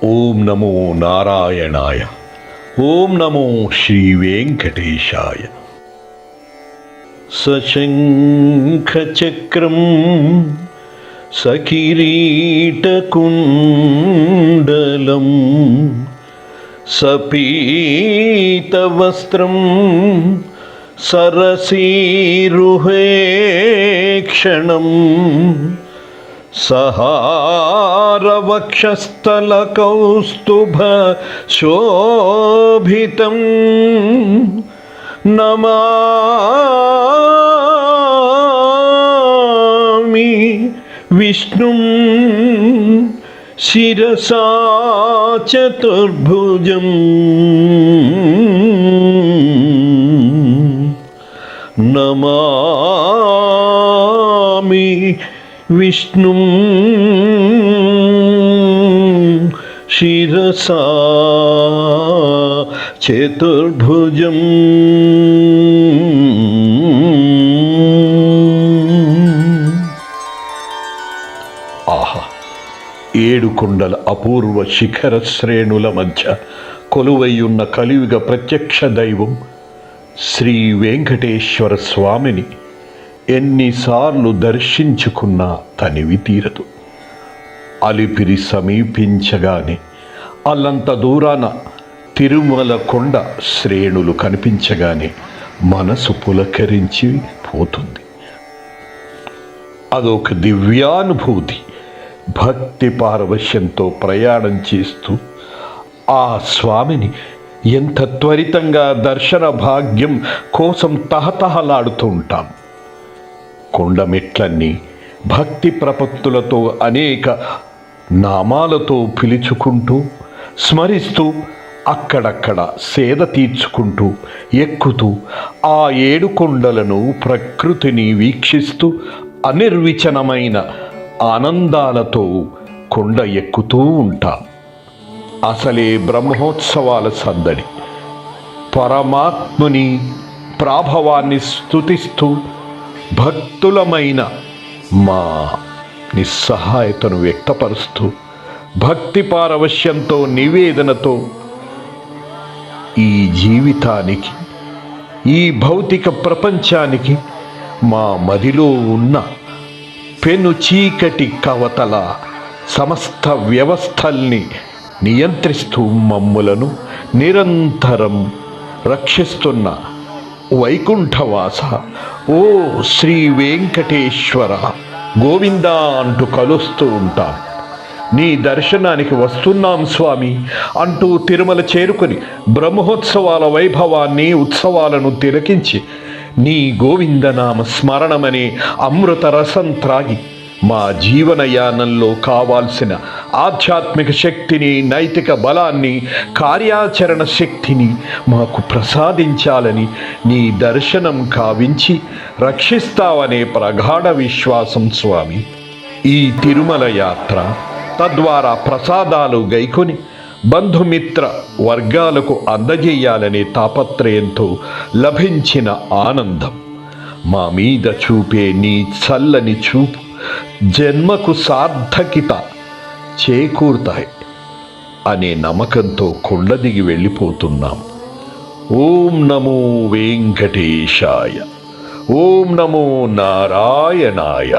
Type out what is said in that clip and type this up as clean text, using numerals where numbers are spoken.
ఓం నమో నారాయణాయ. ఓం నమో శ్రీ వెంకటేశాయ. సశంఖచక్రం సకిరీటకుండలం సపీతవస్త్రం సరసీరుహేక్షణం సహారవక్షస్థలకౌస్తుభ శోభితం నమామి విష్ణుం శిరసా చతుర్భుజం నమామి విష్ణుం శిరసా చతుర్భుజం. ఆహా! 7 కొండల అపూర్వ శిఖర శ్రేణుల మధ్య కొలువైయున్న కలియుగ ప్రత్యక్ష దైవం శ్రీ వెంకటేశ్వర స్వామిని ఎన్నిసార్లు దర్శించుకున్నా తనివి తీరదు. అలిపిరి సమీపించగానే అల్లంత దూరాన తిరుమల కొండ శ్రేణులు కనిపించగానే మనసు పులకరించి పోతుంది. అదొక దివ్యానుభూతి. భక్తి పారవశ్యంతో ప్రయాణం చేస్తూ ఆ స్వామిని ఎంత త్వరితంగా దర్శన భాగ్యం కోసం తహతహలాడుతూ ఉంటాం. కొండమెట్లన్నీ భక్తి ప్రపత్తులతో అనేక నామాలతో పిలుచుకుంటూ స్మరిస్తూ అక్కడక్కడ సేద తీర్చుకుంటూ ఎక్కుతూ ఆ 7 కొండలను ప్రకృతిని వీక్షిస్తూ అనిర్వచనమైన ఆనందాలతో కొండ ఎక్కుతూ ఉంటాం. అసలే బ్రహ్మోత్సవాల సందడి. పరమాత్ముని ప్రాభవాన్ని స్తుతిస్తూ భక్తులమైన మా నిస్సహాయతను వ్యక్తపరుస్తూ భక్తి పారవశ్యంతో నివేదనతో ఈ జీవితానికి, ఈ భౌతిక ప్రపంచానికి మా మదిలో ఉన్న పెను చీకటి కవతల సమస్త వ్యవస్థల్ని నియంత్రిస్తూ మమ్ములను నిరంతరం రక్షిస్తున్న వైకుంఠవాస ఓ శ్రీ వెంకటేశ్వర గోవిందా అంటూ కలుస్తూ ఉంటాం. నీ దర్శనానికి వస్తున్నాం స్వామి అంటూ తిరుమల చేరుకొని బ్రహ్మోత్సవాల వైభవాన్ని, ఉత్సవాలను తిలకించి నీ గోవిందనామ స్మరణమనే అమృత రసం త్రాగి మా జీవనయానంలో కావాల్సిన ఆధ్యాత్మిక శక్తిని, నైతిక బలాన్ని, కార్యాచరణ శక్తిని మాకు ప్రసాదించాలని నీ దర్శనం కావించి రక్షిస్తావనే ప్రగాఢ విశ్వాసం స్వామి. ఈ తిరుమల యాత్ర తద్వారా ప్రసాదాలు గైకొని బంధుమిత్ర వర్గాలకు అందజేయాలనే తాపత్రయంతో లభించిన ఆనందం. మా మీద చూపే నీ చల్లని చూపు జన్మకు సార్థకిత చేకూరుతాయి అనే నమ్మకంతో కొండ దిగి వెళ్ళిపోతున్నాం. ఓం నమో వెంకటేశాయ. ఓం నమో నారాయణాయ.